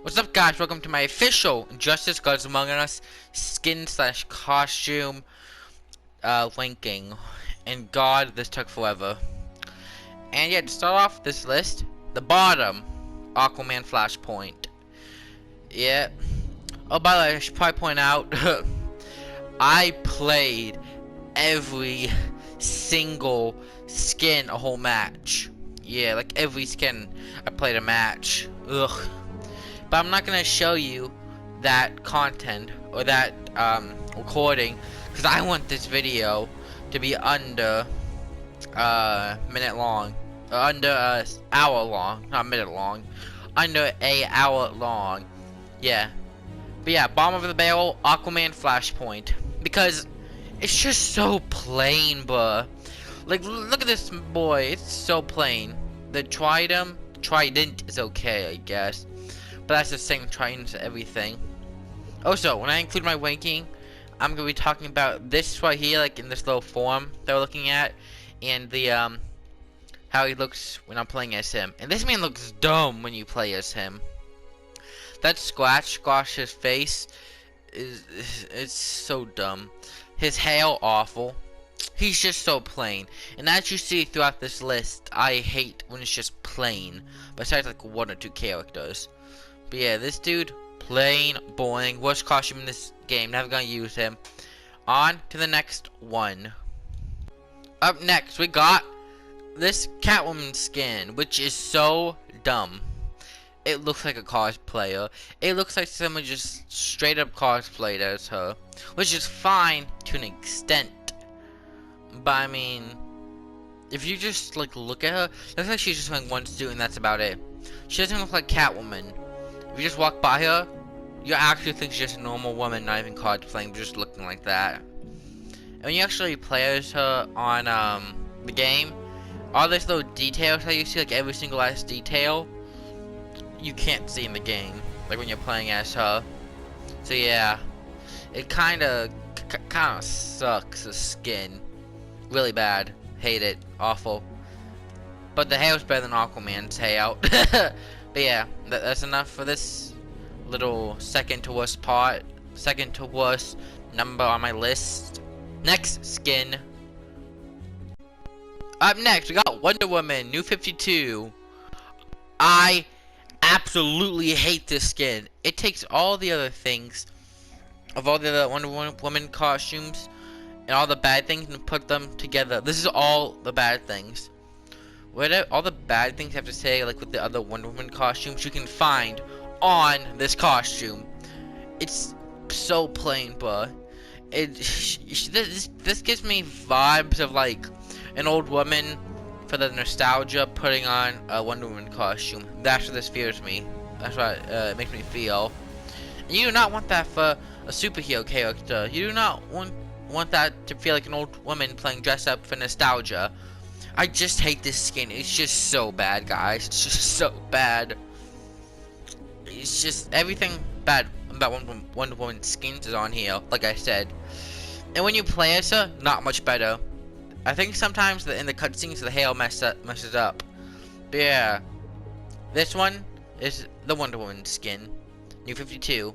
What's up, guys? Welcome to my official Justice Gods Among Us skin slash costume linking. And God, this took forever. And yeah, to start off this list, the bottom, Aquaman Flashpoint. Yeah. Oh, by the way, I should probably point out, I played every single skin a whole match. Yeah, like every skin I played a match. Ugh. But I'm not gonna show you that content or that recording because I want this video to be under minute long, under hour long, not minute long, under a hour long. Yeah, but yeah, bottom of the barrel, Aquaman Flashpoint, because it's just so plain, bruh. Like, look at this boy, it's so plain. The trident is okay, I guess. But that's the same trident to everything. Also, when I include my ranking, I'm gonna be talking about this right here, like in this little form that we're looking at, and the how he looks when I'm playing as him. And this man looks dumb when you play as him. That Squash's face it's so dumb. His hair awful. He's just so plain. And as you see throughout this list, I hate when it's just plain. Besides like one or two characters. But yeah, this dude, plain, boring, worst costume in this game, never gonna use him. On to the next one. Up next, we got this Catwoman skin, which is so dumb. It looks like a cosplayer. It looks like someone just straight up cosplayed as her, which is fine to an extent. But I mean, if you just like look at her, it looks like she's just wearing one suit and that's about it. She doesn't look like Catwoman. If you just walk by her, you actually think she's just a normal woman, not even cosplaying, but just looking like that. And when you actually play as her on the game, all these little details that you see, like every single last detail, you can't see in the game, like when you're playing as her. So yeah, it kind of sucks. The skin, really bad. Hate it, awful. But the hair's better than Aquaman's hair. But yeah, that's enough for this little second to worst number on my list. Next skin. Up next, we got Wonder Woman, New 52. I absolutely hate this skin. It takes all the other things of all the other Wonder Woman costumes and all the bad things and put them together. This is all the bad things. All the bad things I have to say, like with the other Wonder Woman costumes, you can find on this costume. It's so plain, bruh. This gives me vibes of like an old woman for the nostalgia putting on a Wonder Woman costume. That's what this feels me. That's what it makes me feel. And you do not want that for a superhero character. You do not want that to feel like an old woman playing dress up for nostalgia. I just hate this skin. It's just so bad, guys. It's just so bad. It's just everything bad about Wonder Woman skins is on here, like I said. And when you play as her, not much better. I think sometimes in the cutscenes the hair messes up. But yeah, this one is the Wonder Woman skin, New 52.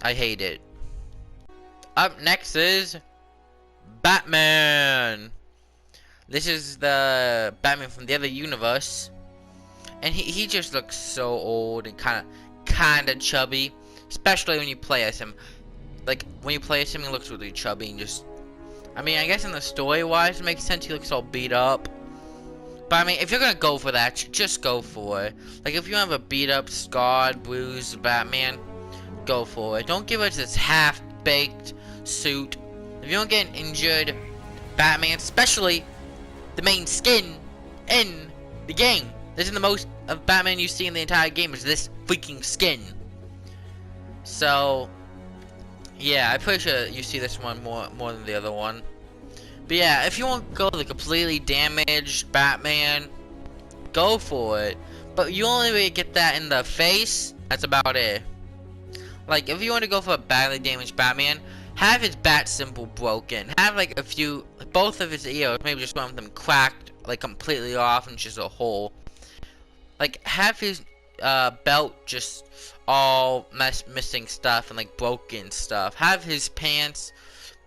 I hate it. Up next is Batman. This is the Batman from the other universe, and he just looks so old and kind of chubby, especially when you play as him. Like when you play as him, he looks really chubby and just. I mean, I guess in the story-wise, it makes sense. He looks all beat up. But I mean, if you're gonna go for that, just go for it. Like if you have a beat-up, scarred, bruised Batman, go for it. Don't give us this half-baked suit. If you don't get an injured Batman, especially the main skin in the game. This is the most of Batman you see in the entire game is this freaking skin. So yeah, I'm pretty sure you see this one more than the other one. But yeah, if you want to go the completely damaged Batman, go for it. But you only really get that in the face. That's about it. Like if you want to go for a badly damaged Batman, have his bat symbol broken. Have like both of his ears, maybe just one of them cracked, like completely off and just a hole. Like have his belt just all missing stuff and like broken stuff. Have his pants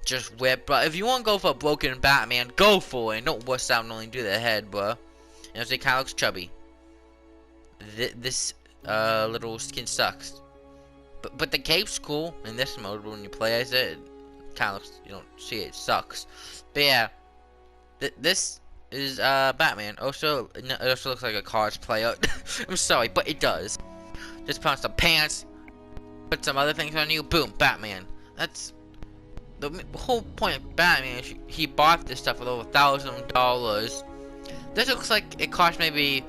just ripped. But if you want to go for a broken Batman, go for it. Don't wuss out and only do the head, bro. You know, it kind of looks chubby. This little skin sucks. But the cape's cool in this mode. When you play as it, kind of looks, you don't see it, sucks. But yeah, this is Batman. Also, it also looks like a cosplayer. I'm sorry, but it does. Just put on some pants, put some other things on you, boom, Batman. That's the whole point of Batman. He bought this stuff for over $1,000. This looks like it cost maybe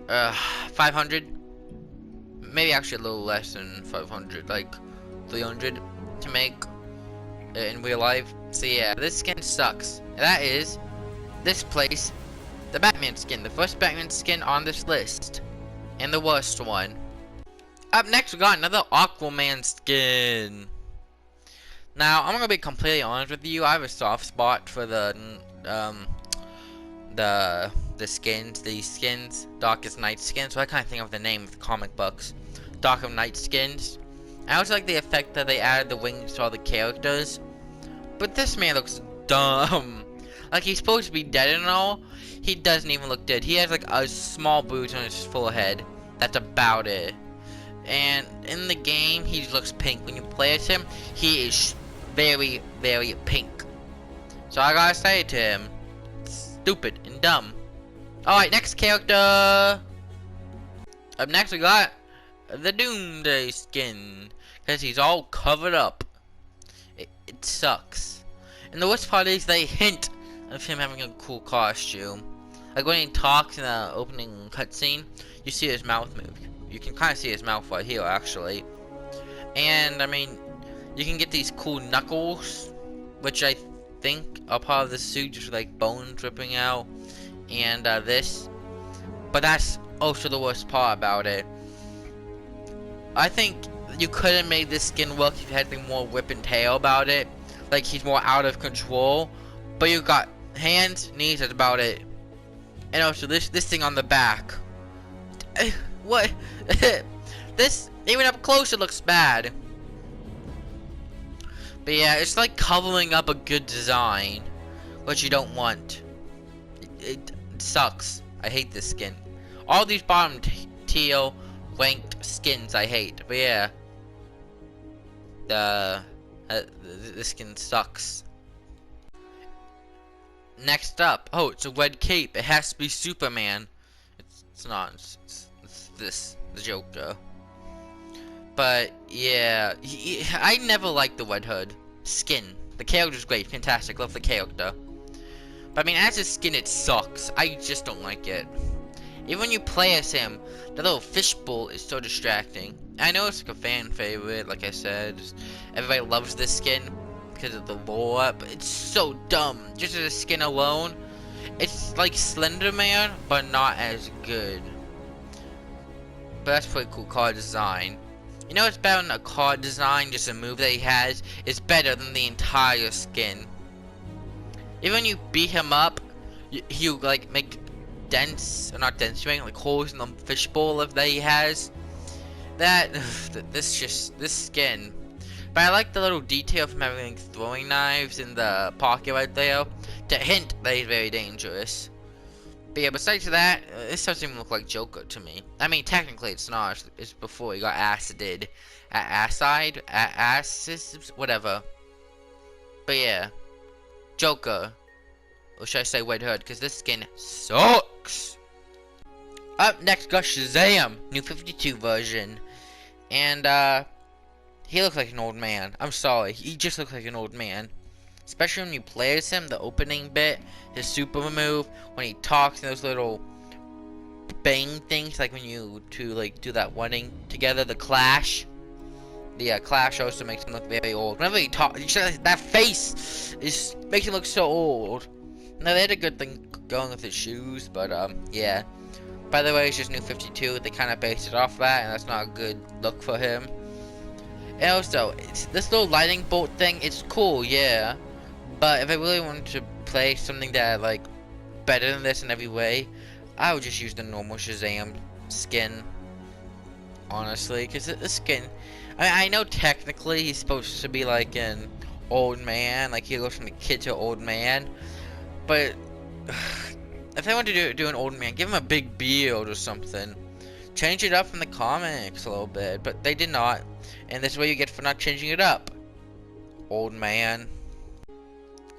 500, maybe actually a little less than 500, like 300 to make in real life. So yeah, this skin sucks. And that is this place, the Batman skin, the first Batman skin on this list, and the worst one. Up next, we got another Aquaman skin. Now, I'm gonna be completely honest with you. I have a soft spot for the skins, these skins, Darkest Night skins. So I kind of think of the name of the comic books, Dark of Night skins. I also like the effect that they added the wings to all the characters. But this man looks dumb. Like, he's supposed to be dead and all. He doesn't even look dead. He has like a small bruise on his forehead. That's about it. And in the game, he looks pink. When you play as him, he is very, very pink. So I gotta say to him, stupid and dumb. Alright, next character. Up next, we got the Doomday Skin. Because he's all covered up. It sucks. And the worst part is they hint of him having a cool costume. Like when he talks in the opening cutscene, you see his mouth move. You can kind of see his mouth right here, actually. And, I mean, you can get these cool knuckles, which I think are part of the suit, just like bones dripping out. And, this. But that's also the worst part about it. I think you could have made this skin work if you had like more whip and tail about it. Like, he's more out of control. But you got hands, knees, that's about it. And also, this thing on the back. What? This, even up close, it looks bad. But yeah, it's like covering up a good design, which you don't want. It sucks. I hate this skin. All these bottom teal ranked skins I hate. But yeah, the skin sucks. Next up, oh, it's a red cape. It has to be Superman. It's not. It's the Joker. But yeah, I never liked the Red Hood skin. The character's great, fantastic, love the character. But I mean, as a skin, it sucks. I just don't like it. Even when you play as him, the little fishbowl is so distracting. I know it's like a fan favorite, like I said. Everybody loves this skin because of the lore, but it's so dumb. Just as a skin alone, it's like Slender Man, but not as good. But that's pretty cool card design. You know what's better than a card design, just a move that he has, is better than the entire skin. Even when you beat him up, you like make dents, or not dents, you make like holes in the fishbowl that he has. This skin. But I like the little detail from having like, throwing knives in the pocket right there, to hint that he's very dangerous. But yeah, besides that, this doesn't even look like Joker to me. I mean, technically it's not. It's before he got acided. Whatever. But yeah. Joker. Or should I say Red Hood? Because this skin sucks. Up next, got Shazam. New 52 version. And, he looks like an old man. I'm sorry. He just looks like an old man. Especially when you play as him, the opening bit, his super move, when he talks and those little bang things, like when you do that running together, the clash. The clash also makes him look very old. Whenever he talks, that face makes him look so old. Now they had a good thing going with his shoes, but yeah. By the way, it's just New 52. They kind of based it off that, and that's not a good look for him. And also, this little lightning bolt thing, it's cool, yeah. But if I really wanted to play something that like better than this in every way, I would just use the normal Shazam skin. honestly, because the skin. I know technically he's supposed to be like an old man, like he goes from a kid to an old man, but if they want to do an old man, give him a big beard or something. Change it up from the comics a little bit, but they did not, and this is what you get for not changing it up, old man.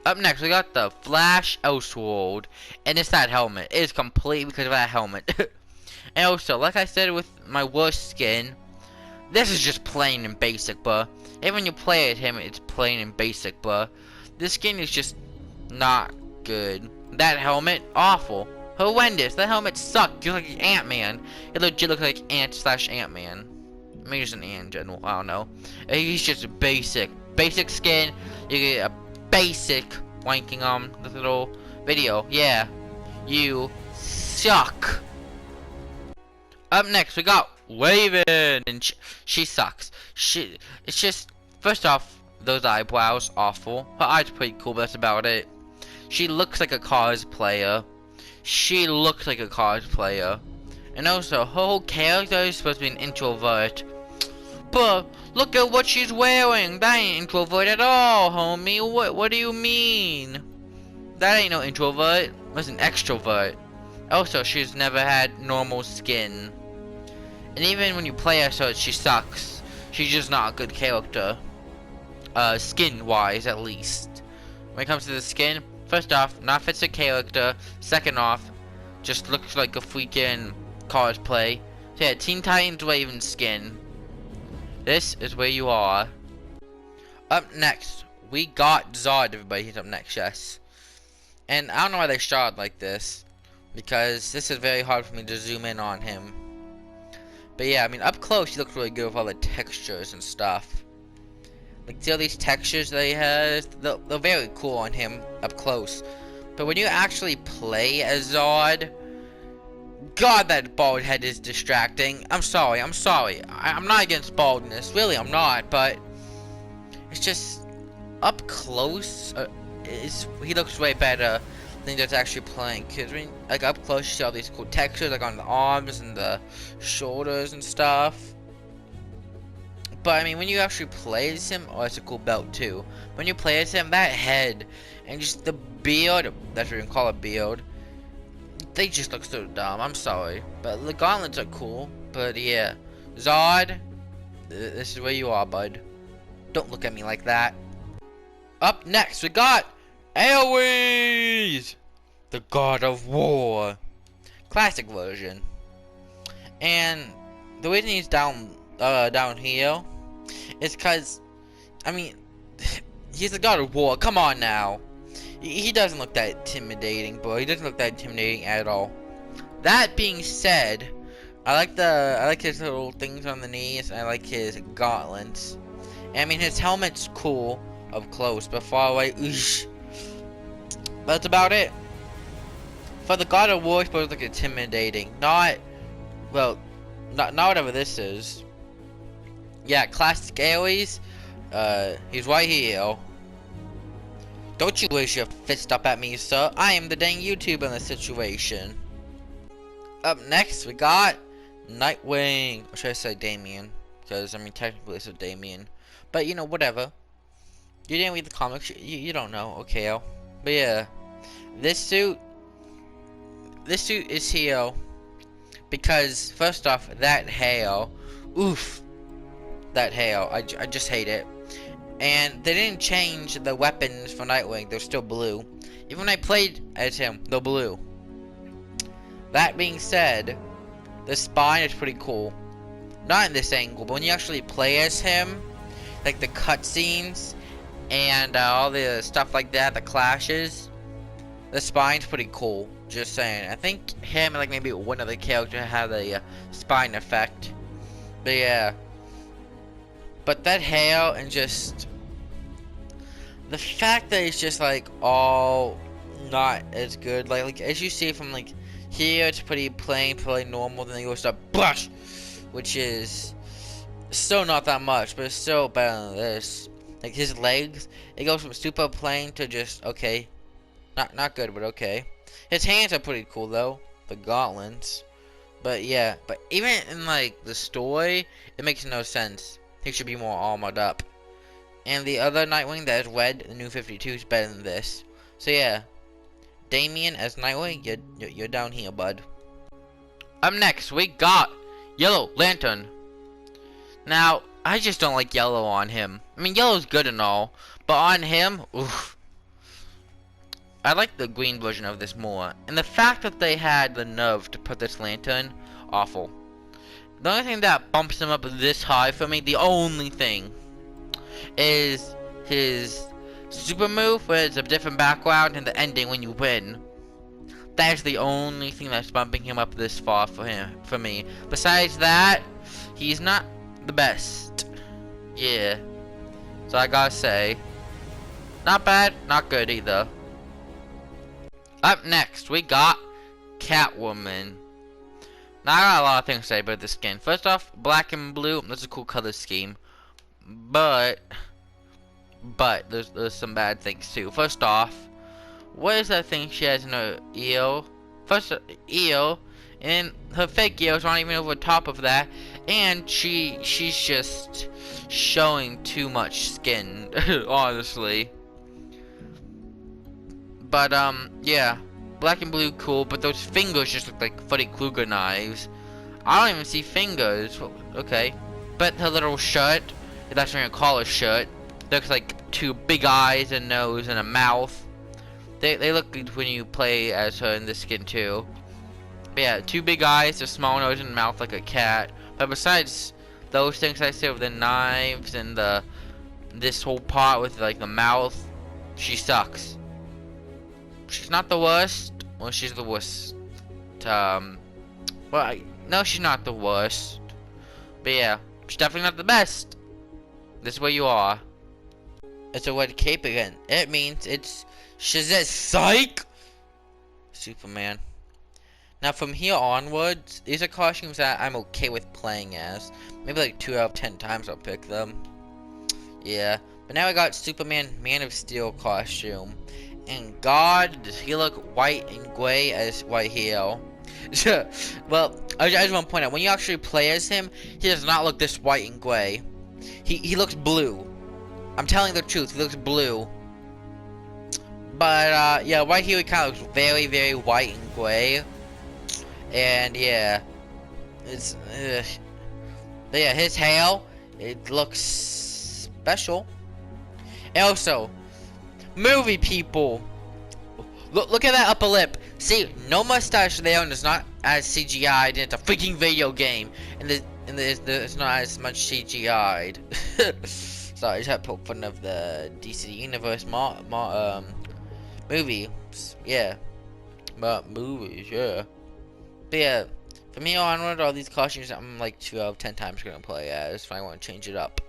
Up next, we got the Flash Elseworld, and it's that helmet. It is complete because of that helmet. And also, like I said with my worst skin, this is just plain and basic, bruh. Even when you play at him, it's plain and basic, bruh. This skin is just not good. That helmet, awful. Horrendous. That helmet sucked. You look like Ant-Man. It legit looks like Ant/Ant-Man. Maybe just an ant in general. I don't know. He's just basic. Basic skin. You get a basic wanking on this little video. Yeah. You suck. Up next, we got Raven, and she sucks. It's just, first off, those eyebrows, awful. Her eyes are pretty cool, but that's about it. She looks like a cosplayer. She looks like a cosplayer. And also, her whole character is supposed to be an introvert. But, look at what she's wearing. That ain't introvert at all, homie. What do you mean? That ain't no introvert. That's an extrovert. Also, she's never had normal skin. And even when you play as her, she sucks. She's just not a good character. Skin-wise, at least. When it comes to the skin, first off, not fits her character. Second off, just looks like a freaking cosplay. So yeah, Teen Titans Raven skin. This is where you are. Up next, we got Zod, everybody. He's up next, yes. And I don't know why they shot like this, because this is very hard for me to zoom in on him. But yeah, I mean, up close, he looks really good with all the textures and stuff. Like, see all these textures that he has? They're very cool on him up close. But when you actually play as Zod, God, that bald head is distracting. I'm sorry. I'm not against baldness. Really, I'm not. But it's just, up close, he looks way better than just actually playing. Because, I mean, like, up close, you see all these cool textures, like on the arms and the shoulders and stuff. But, I mean, when you actually play as him, oh, it's a cool belt, too. When you play as him, that head and just the beard, that's what you can call a beard, they just look so dumb. I'm sorry. But the gauntlets are cool. But, yeah. Zod, this is where you are, bud. Don't look at me like that. Up next, we got Ares, the God of War. Classic version. And the reason he's down here is because, I mean, he's the God of War. Come on now. He doesn't look that intimidating, bro. He doesn't look that intimidating at all. That being said, I like his little things on the knees. I like his gauntlets. And, I mean, his helmet's cool up close, but far away, oosh. That's about it. For the God of War, it's supposed to look intimidating. Not whatever this is. Yeah, classic Ares. He's right here. Don't you wish your fist up at me, sir? I am the dang YouTuber in this situation. Up next, we got Nightwing. Or should I say Damien? Because, I mean, technically it's a Damien. But, you know, whatever. You didn't read the comics. You don't know. Okay, but yeah. This suit is here because, first off, that hair. Oof. That hair. I just hate it. And they didn't change the weapons for Nightwing. They're still blue. Even when I played as him, they're blue. That being said, the spine is pretty cool. Not in this angle, but when you actually play as him, like the cutscenes and all the stuff like that, the clashes, the spine's pretty cool. Just saying. I think him and like maybe one other character had a spine effect. But yeah. But that hair and just the fact that it's just like all not as good. Like as you see from like here, it's pretty plain, pretty normal. Then it goes to brush, which is still not that much, but it's still better than this. Like his legs, it goes from super plain to just okay. Not good, but okay. His hands are pretty cool though. The gauntlets. But yeah, but even in like the story, it makes no sense. He should be more armored up. And the other Nightwing that is red, the new 52, is better than this. So yeah, Damien as Nightwing, you're down here, bud. Up next, we got Yellow Lantern. Now, I just don't like yellow on him. I mean, yellow's good and all, but on him, oof. I like the green version of this more. And the fact that they had the nerve to put this lantern, awful. The only thing that bumps him up this high for me, the only thing, is his super move, where it's a different background, and the ending when you win. That is the only thing that's bumping him up this far for me. Besides that, he's not the best. Yeah. So I gotta say, not bad, not good either. Up next, we got Catwoman. Now, I got a lot of things to say about this skin. First off, black and blue, that's a cool color scheme. But there's some bad things too. First off, what is that thing she has in her ear? First, ear, and her fake ears aren't even over top of that, and she's just showing too much skin, honestly. But yeah, black and blue cool, but those fingers just look like Freddy Krueger knives. I don't even see fingers. Okay, but her little shirt, if that's what you call a shirt, looks like two big eyes, a nose, and a mouth. They look good when you play as her in this skin too. But yeah, two big eyes, a small nose, and mouth like a cat. But besides those things I said with the knives and this whole part with like the mouth, she sucks. She's not the worst. Well, she's the worst. No, she's not the worst. But yeah, she's definitely not the best. This is where you are. It's a red cape again. It means it's Shazam. Psych! Superman. Now from here onwards, these are costumes that I'm okay with playing as. Maybe like 2 out of 10 times I'll pick them. Yeah. But now I got Superman Man of Steel costume. And God, does he look white and gray as right here. Well, I just want to point out, when you actually play as him, he does not look this white and gray. He looks blue. I'm telling the truth, he looks blue. But, yeah, right here he kind of looks very, very white and gray. And, yeah. It's, but yeah, his hair, it looks special. And also, movie people, look at that upper lip. See, no mustache there, and it's not as CGI'd, and it's a freaking video game, and there's not as much CGI'd. Sorry, I just had to poke fun of the DC Universe movies, yeah. But movies, yeah. But yeah, from here onward, all these costumes I'm like 2 out of 10 times gonna play as if I want to change it up.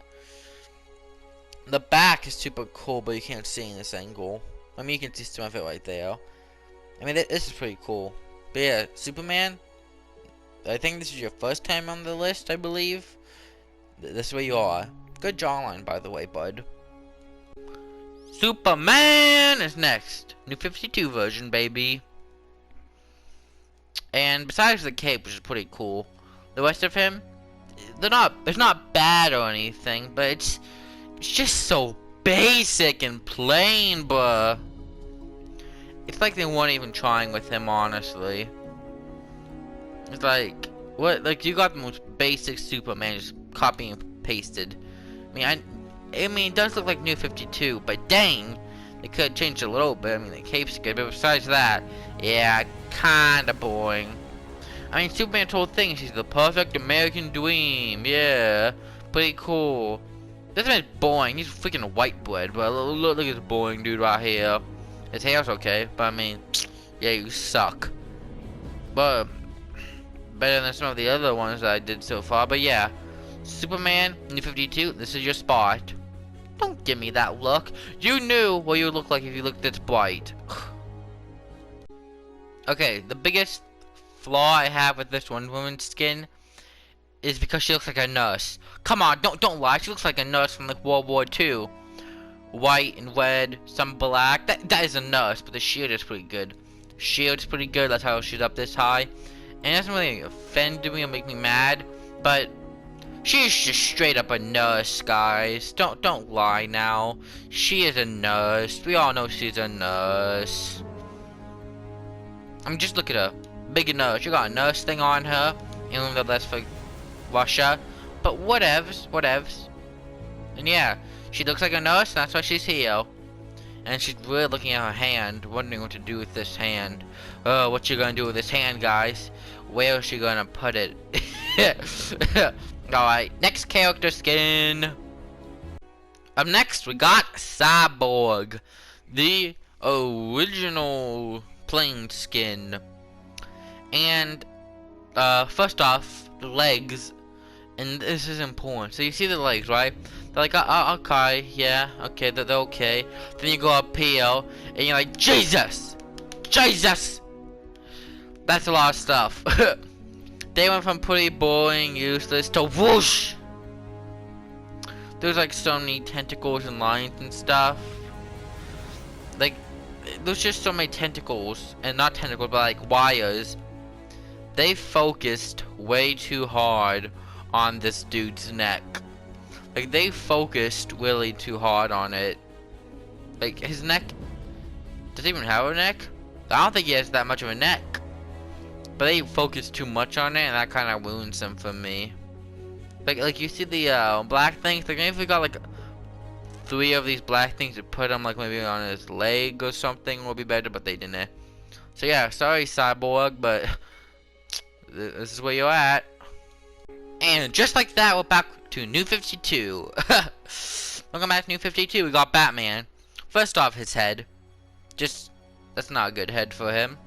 The back is super cool, but you can't see in this angle. I mean, you can see some of it right there. I mean, this is pretty cool. But yeah, Superman, I think this is your first time on the list, I believe. This is where you are. Good jawline, by the way, bud. Superman is next. New 52 version, baby. And besides the cape, which is pretty cool, the rest of him, it's not bad or anything, but it's just so basic and plain, bruh. It's like they weren't even trying with him, honestly. It's like, what? Like, you got the most basic Superman, just copy and pasted. I mean, it does look like New 52, but dang, they could have changed a little bit. I mean, the cape's good, but besides that, yeah, kinda boring. I mean, Superman's whole thing is he's the perfect American dream. Yeah, pretty cool. This man's boring. He's freaking a white bread, but look at this boring dude right here. His hair's okay, but I mean, yeah, you suck. But better than some of the other ones that I did so far. But yeah, Superman, New 52, this is your spot. Don't give me that look. You knew what you would look like if you looked this bright. Okay, the biggest flaw I have with this Wonder Woman skin is because she looks like a nurse. Come on, don't lie. She looks like a nurse from like World War II. White and red, some black. That is a nurse, but the shield is pretty good. Shield's pretty good. That's how she's up this high. And it doesn't really offend me or make me mad, but she's just straight up a nurse, guys. Don't lie now. She is a nurse. We all know she's a nurse. I mean, just look at her. Big nurse. You got a nurse thing on her, even though that's for Russia. But whatevs. And yeah, she looks like a nurse, and that's why she's here. And she's really looking at her hand, wondering what to do with this hand. Oh, what you gonna do with this hand, guys? Where is she gonna put it? Alright, next character skin. Up next, we got Cyborg, the original plain skin. And first off, the legs, and this is important. So you see the legs, right? They're like, okay, yeah, okay, they're okay. Then you go up here, and you're like, Jesus! That's a lot of stuff. They went from pretty boring, useless, to whoosh! There's like so many tentacles and lines and stuff. Like, there's just so many tentacles, and not tentacles, but like wires. They focused way too hard on this dude's neck. Like, they focused really too hard on it. Like, his neck, does he even have a neck? I don't think he has that much of a neck. But they focused too much on it, and that kind of ruins him for me. Like you see the black things? Like, maybe if we got like 3 of these black things to put him like maybe on his leg or something would be better, but they didn't. So yeah, sorry Cyborg, but this is where you're at. And just like that, we're back to New 52. Welcome back to New 52. We got Batman. First off, his head. That's not a good head for him.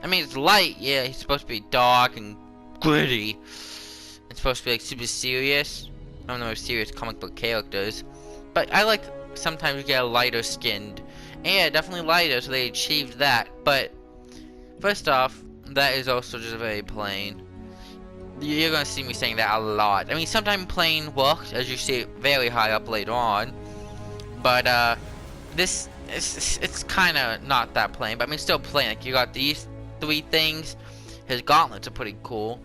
I mean, it's light. Yeah, he's supposed to be dark and gritty. It's supposed to be like super serious. I don't know, serious comic book characters. But I like sometimes you get a lighter skinned. And yeah, definitely lighter, so they achieved that. But first off, that is also just very plain. You're gonna see me saying that a lot. I mean, sometimes plain works, as you see it very high up later on. But this it's kind of not that plain. But I mean, still plain. Like, you got these 3 things. His gauntlets are pretty cool,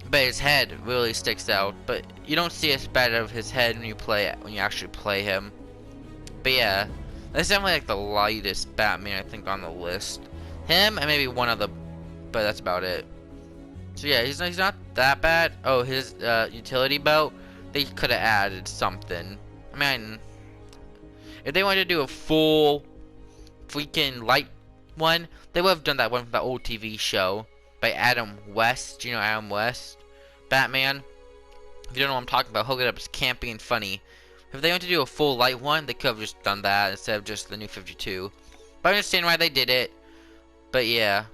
but his head really sticks out. But you don't see a spat of his head when you actually play him. But yeah, that's definitely like the lightest Batman I think on the list. Him and maybe one other, but that's about it. So yeah, he's not that bad. Oh, his utility belt, they could have added something. I mean, if they wanted to do a full freaking light one, they would have done that one from the old TV show by Adam West. Do you know Adam West? Batman. If you don't know what I'm talking about, hook it up. It's campy and funny. If they wanted to do a full light one, they could have just done that instead of just the New 52. But I understand why they did it. But yeah,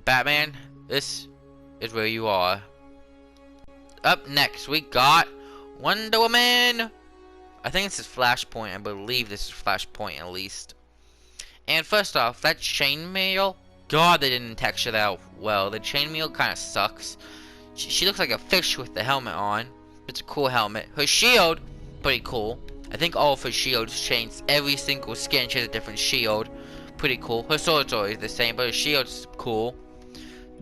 Batman, this is where you are. Up next, we got Wonder Woman. I think this is Flashpoint. I believe this is Flashpoint at least. And first off, that chainmail, God, they didn't texture that out well. The chainmail kind of sucks. She looks like a fish with the helmet on. It's a cool helmet. Her shield, pretty cool. I think all of her shields change. Every single skin, she has a different shield. Pretty cool. Her sword's always the same, but her shield's cool.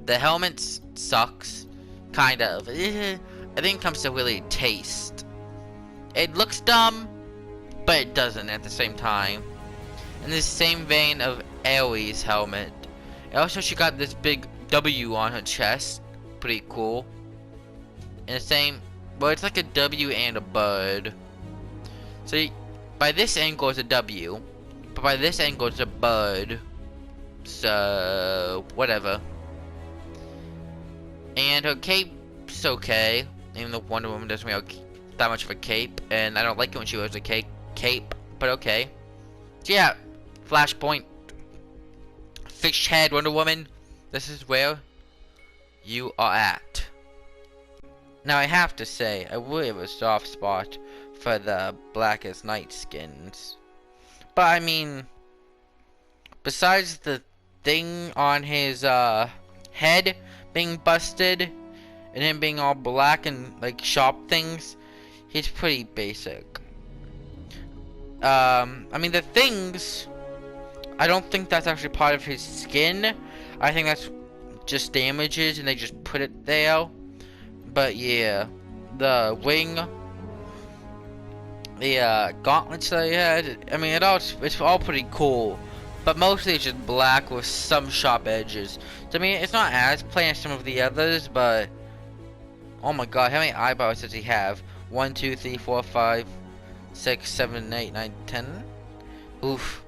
The helmet sucks, kind of. I think it comes to really taste. It looks dumb, but it doesn't at the same time. In the same vein of Aerie's helmet. And also, she got this big W on her chest. Pretty cool. And the same, well, it's like a W and a bird. So by this angle it's a W, but by this angle it's a bird. So whatever. And her cape's okay, even though Wonder Woman doesn't have that much of a cape, and I don't like it when she wears a cape, but okay. So yeah, Flashpoint, fish head Wonder Woman, this is where you are at. Now I have to say, I really have a soft spot for the Blackest Night skins. But I mean, besides the thing on his head being busted and him being all black and like sharp things, he's pretty basic. I mean, the things, I don't think that's actually part of his skin. I think that's just damages and they just put it there. But yeah, the wing, the gauntlets that he had, I mean it's all pretty cool. But mostly it's just black with some sharp edges. So, I mean, it's not as plain as some of the others, but oh my god, how many eyebrows does he have? 1, 2, 3, 4, 5, 6, 7, 8, 9, 10. Oof.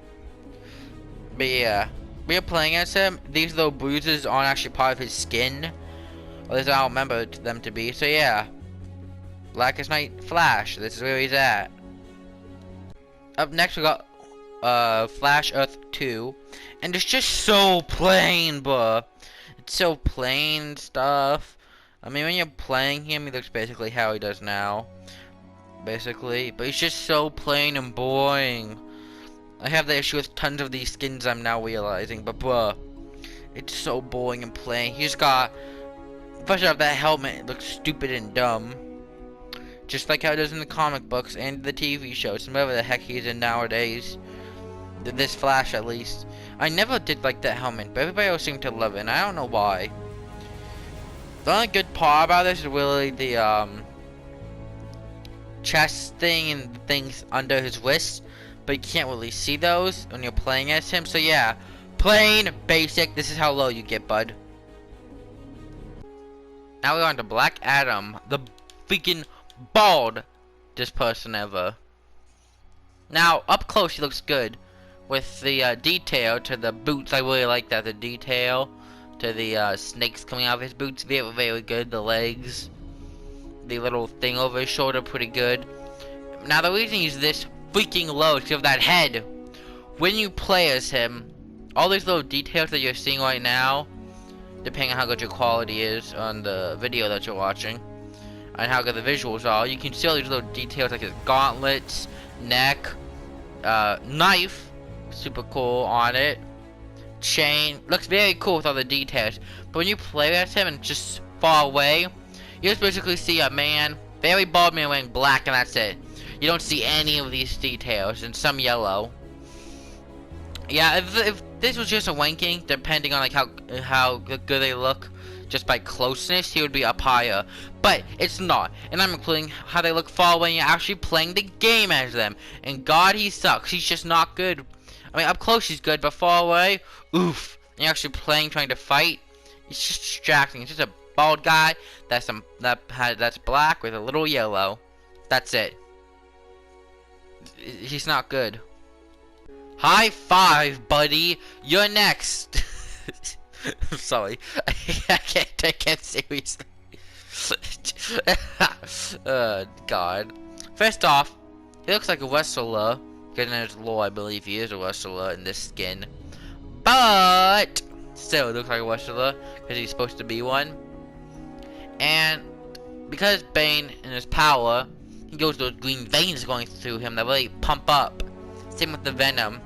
But yeah, we are playing as him. These little bruises aren't actually part of his skin. At least I don't remember them to be. So yeah, Blackest Night Flash. This is where he's at. Up next we got Flash Earth 2, and it's just so plain, bruh. It's so plain stuff. I mean, when you're playing him, he looks basically how he does now, basically. But he's just so plain and boring. I have the issue with tons of these skins, I'm now realizing. But bruh, it's so boring and plain. He's got, first off, that helmet, it looks stupid and dumb, just like how it does in the comic books and the TV shows, and whatever the heck he's in nowadays. This Flash, at least. I never did like that helmet, but everybody else seemed to love it, and I don't know why. The only good part about this is really the chest thing and the things under his wrist, but you can't really see those when you're playing as him. So yeah, plain basic. This is how low you get, bud. Now we're on to Black Adam, the freaking baldest person ever. Now up close he looks good. With the detail to the boots, I really like that. The detail to the snakes coming out of his boots, very, very good. The legs, the little thing over his shoulder, pretty good. Now the reason he's this freaking low is because of that head. When you play as him, all these little details that you're seeing right now, depending on how good your quality is on the video that you're watching, and how good the visuals are, you can see all these little details like his gauntlets, neck, knife. Super cool on it. Chain looks very cool with all the details. But when you play as him and just far away, you just basically see a man, very bald man wearing black, and that's it. You don't see any of these details, and some yellow. Yeah, if this was just a ranking, depending on like how good they look, just by closeness, he would be up higher. But it's not, and I'm including how they look far away. You're actually playing the game as them, and God, he sucks. He's just not good. I mean, up close he's good, but far away, oof. And you're actually playing, trying to fight. It's just distracting. It's just a bald guy that's black with a little yellow. That's it. He's not good. High five, buddy. You're next. I'm sorry. I can't take it seriously. God. First off, he looks like a wrestler. Because in his lore, I believe he is a wrestler in this skin. But still, it looks like a wrestler because he's supposed to be one. And because Bane and his power, he goes those green veins going through him that really pump up. Same with the Venom,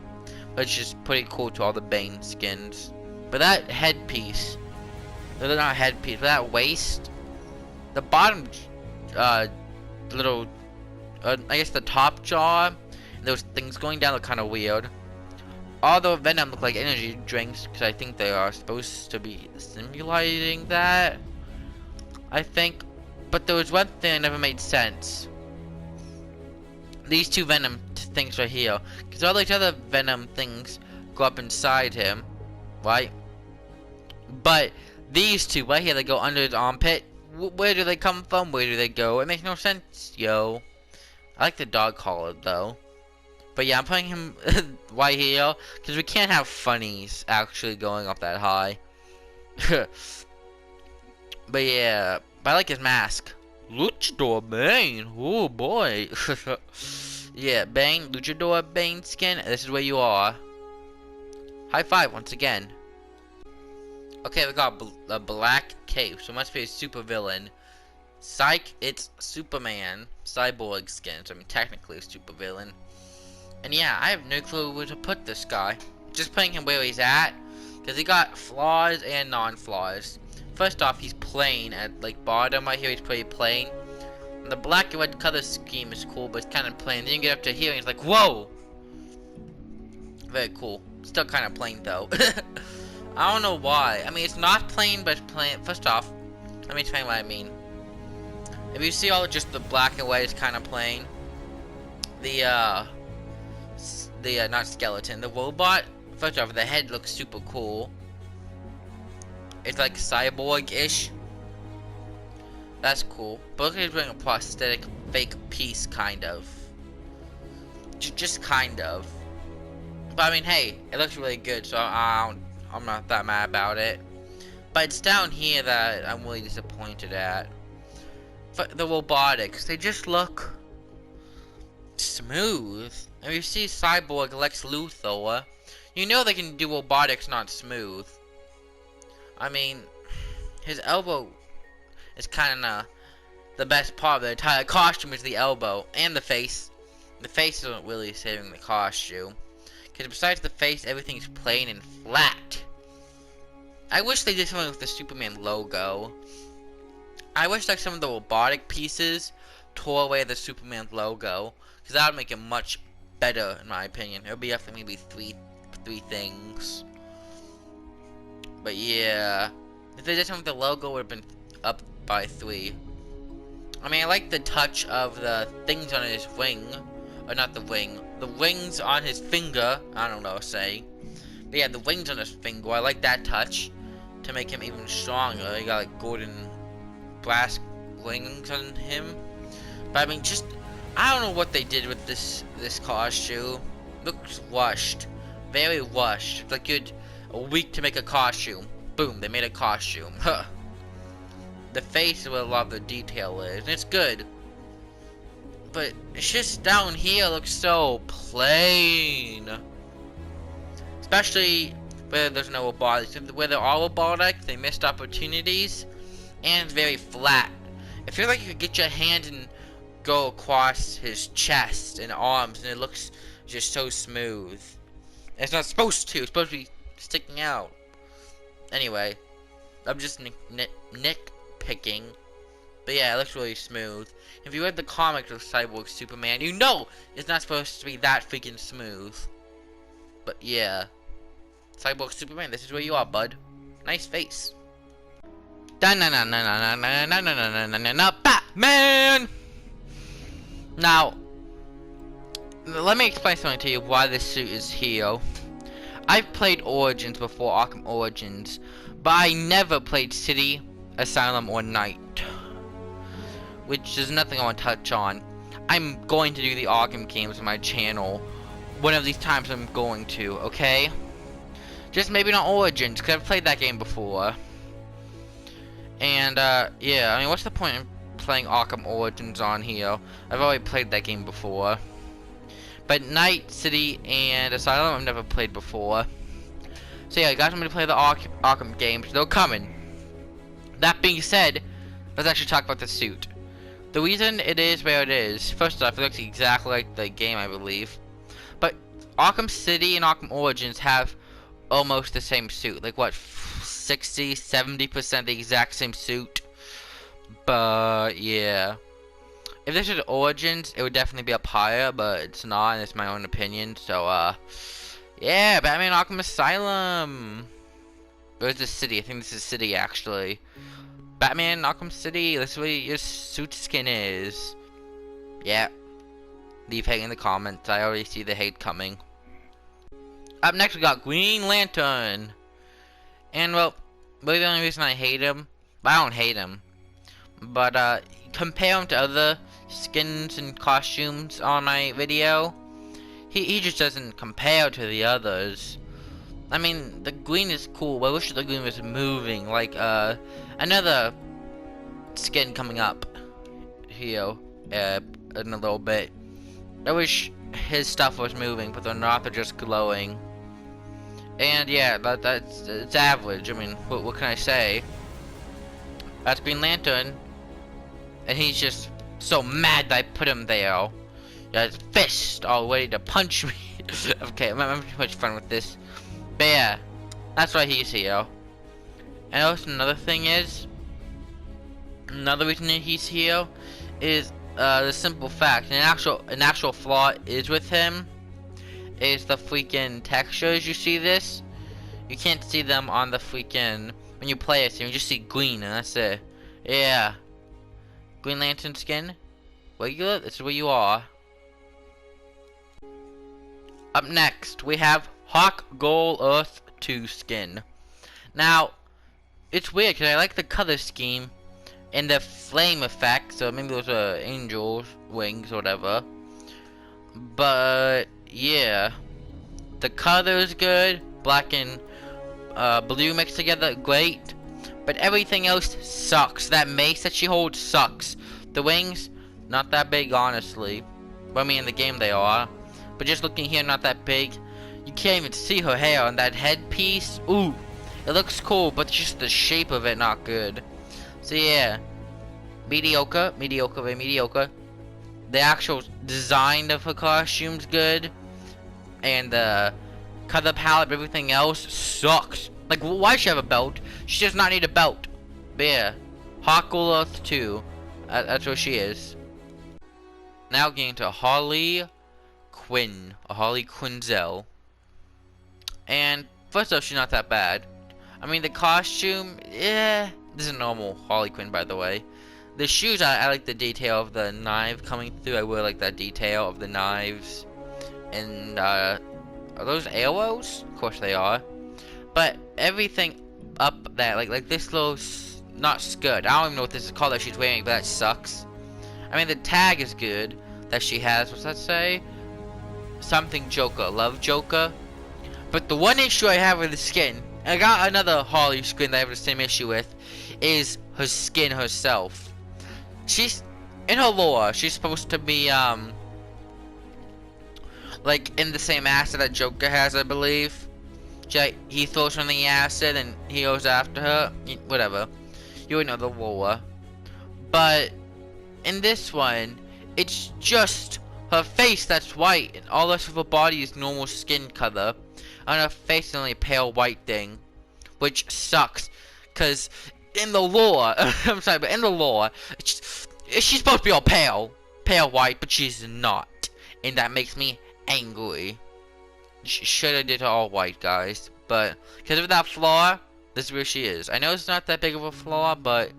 which is pretty cool to all the Bane skins. But that headpiece, not headpiece, but that waist, the bottom, little, I guess the top jaw. Those things going down look kind of weird. Although Venom look like energy drinks, because I think they are supposed to be simulating that, I think. But there was one thing that never made sense. These two Venom things right here, because all these other Venom things go up inside him, right? But these two right here, they go under his armpit. Where do they come from? Where do they go? It makes no sense, yo. I like the dog collar though. But yeah, I'm putting him right here because we can't have funnies actually going up that high. But yeah, but I like his mask. Luchador Bane, oh boy. Yeah, Bane, Luchador Bane Skin. This is where you are. High five once again. Okay, we got a black cape, so it must be a super villain. Psych, it's Superman, Cyborg Skin, so I mean technically a super villain. And yeah, I have no clue where to put this guy. Just putting him where he's at, because he got flaws and non-flaws. First off, he's plain at like bottom right here. He's pretty plain. And the black and red color scheme is cool, but it's kind of plain. Then you get up to here, and he's like, whoa, very cool. Still kind of plain though. I don't know why. I mean, it's not plain, but it's plain. First off, let me explain what I mean. If you see all just the black and white is kind of plain. The not skeleton, the robot. First off, the head looks super cool. It's like cyborg-ish. That's cool. But look at he's wearing a prosthetic fake piece, kind of. Just kind of. But I mean, hey, it looks really good, so I'm not that mad about it. But it's down here that I'm really disappointed at. The robotics, they just look smooth. And you see Cyborg Lex Luthor, you know they can do robotics not smooth. I mean, his elbow is kind of the best part of the entire costume is the elbow and the face. The face isn't really saving the costume. Because besides the face, everything's plain and flat. I wish they did something with the Superman logo. I wish like some of the robotic pieces tore away the Superman logo, because that would make it much better in my opinion. It would be up to maybe three things. But yeah, if they did something with the logo, it would have been up by 3. I mean, I like the touch of the things on his wing, or not the wing, the wings on his finger. I don't know what to say. But yeah, the wings on his finger. I like that touch to make him even stronger. He got like golden brass wings on him. But I mean, just I don't know what they did with this costume. Looks rushed, very rushed. Like you'd a week to make a costume. Boom, they made a costume. Huh. The face is where a lot of the detail is, and it's good. But it's just down here looks so plain. Especially where there's no robotics. Where there are robotics, they missed opportunities. And it's very flat. I feel like you could get your hand and go across his chest and arms, and it looks just so smooth. It's not supposed to. It's supposed to be sticking out. Anyway, I'm just nitpicking. But yeah, it looks really smooth. If you read the comics of Cyborg Superman, you know it's not supposed to be that freaking smooth. But yeah, Cyborg Superman, this is where you are, bud. Nice face. Batman! Now, let me explain something to you why this suit is here. I've played Origins before, Arkham Origins, but I never played City, Asylum, or Night. Which is nothing I want to touch on. I'm going to do the Arkham games on my channel. One of these times I'm going to, okay? Just maybe not Origins, because I've played that game before. And, yeah, I mean, what's the point in playing Arkham Origins on here? I've already played that game before. But Night, City, and Asylum I've never played before. So yeah, guys, I'm going to play the Arkham games. They're coming. That being said, let's actually talk about the suit. The reason it is where it is, first off, it looks exactly like the game, I believe. But Arkham City and Arkham Origins have almost the same suit. Like, what, 60-70% the exact same suit? But, yeah. If this was Origins, it would definitely be up higher, but it's not, and it's my own opinion. So, yeah, Batman Arkham Asylum. Where's the city? I think this is City, actually. Batman Arkham City, this is where your suit skin is. Yeah. Leave hate in the comments. I already see the hate coming. Up next, we got Green Lantern. And, well, really the only reason I hate him, but I don't hate him. But, compare him to other skins and costumes on my video, he just doesn't compare to the others. I mean, the green is cool, but I wish the green was moving, like, another skin coming up here, in a little bit. I wish his stuff was moving, but they're not, they're just glowing. And yeah, it's average. I mean, what can I say? That's Green Lantern, and he's just so mad that I put him there. Got his fist all ready to punch me. Okay, I'm having too much fun with this. But yeah, that's why he's here. And also another thing is, another reason that he's here is the simple fact, an actual flaw is with him, is the freaking textures. You see this? You can't see them on the freaking when you play it. So you just see green, and that's it. Yeah, Green Lantern skin. Where you live? This is where you are. Up next, we have Hawk Gold Earth 2 skin. Now, it's weird because I like the color scheme and the flame effect. So maybe those are angels' wings or whatever. But yeah, the color is good. Black and blue mixed together, great. But everything else sucks. That mace that she holds sucks. The wings, not that big, honestly. Well, I mean, in the game they are. But just looking here, not that big. You can't even see her hair on that headpiece. Ooh, it looks cool, but just the shape of it not good. So yeah, mediocre, mediocre, very mediocre. The actual design of her costume's good. And the color palette, everything else sucks. Like, why does she have a belt? She does not need a belt. But yeah, Hawk Gold Earth 2. That's what she is. Now getting to Harley Quinn, or Harley Quinzel. And first off, she's not that bad. I mean, the costume, yeah, this is a normal Harley Quinn, by the way. The shoes, I like the detail of the knife coming through. I really like that detail of the knives. And are those arrows? Of course they are. But everything up there, like this little, not skirt. I don't even know what this is called that she's wearing, but that sucks. I mean, the tag is good that she has. What's that say? Something Joker, Love Joker. But the one issue I have with the skin, and I got another Harley skin that I have the same issue with, is her skin herself. She's, in her lore, she's supposed to be, like, in the same acid that Joker has, I believe. He throws her in the acid and he goes after her. Whatever. You would know the lore. But in this one, it's just her face that's white, and all the rest of her body is normal skin color. And her face is only a pale white thing, which sucks. Cause in the lore, I'm sorry, but in the lore, she's supposed to be all pale white, but she's not, and that makes me angry. Should have did her all white, guys. But because of that flaw, this is where she is. I know it's not that big of a flaw, but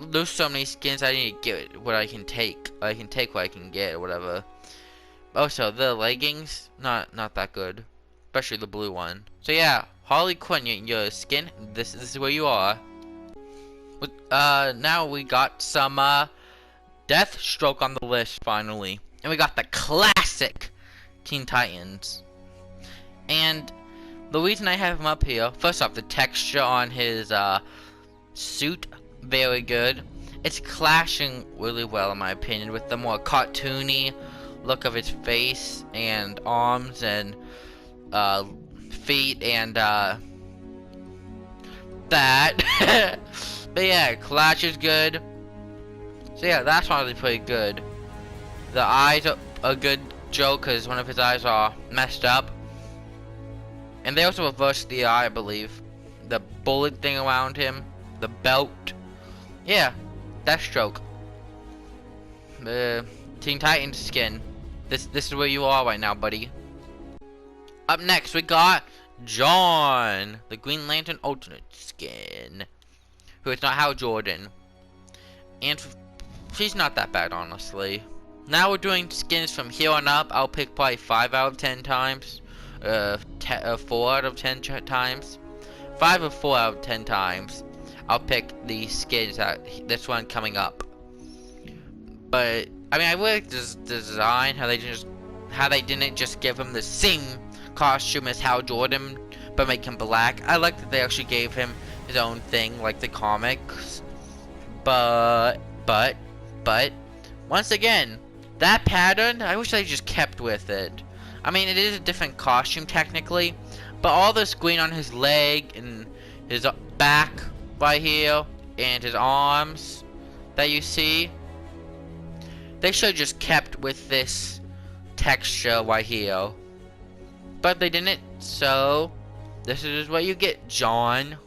there's so many skins I need to get what I can take. I can take what I can get or whatever. Also, the leggings, not that good, especially the blue one. So yeah, Harley Quinn, your skin. This is where you are. Now we got some Deathstroke on the list finally, and we got the classic Teen Titans. And the reason I have him up here, first off, the texture on his suit, very good. It's clashing really well in my opinion with the more cartoony look of his face and arms and feet and that. But yeah, Clash is good. So yeah, that's honestly pretty good. The eyes are a good joke because one of his eyes are messed up. And they also reversed the eye, I believe. The bullet thing around him. The belt. Yeah, Deathstroke. Teen Titans skin. This is where you are right now, buddy. Up next, we got John, the Green Lantern alternate skin, who is not Hal Jordan. And she's not that bad, honestly. Now we're doing skins from here on up. I'll pick probably 5 out of 10 times. 4 out of 10 times. 5 or 4 out of 10 times. I'll pick the skins that this one coming up. But I mean, I really like this design. How they didn't just give him the same costume as Hal Jordan, but make him black. I like that they actually gave him his own thing, like the comics. But once again, that pattern, I wish they just kept with it. I mean, it is a different costume technically, but all this green on his leg and his back right here and his arms that you see, they should have just kept with this texture right here. But they didn't, so this is what you get, John.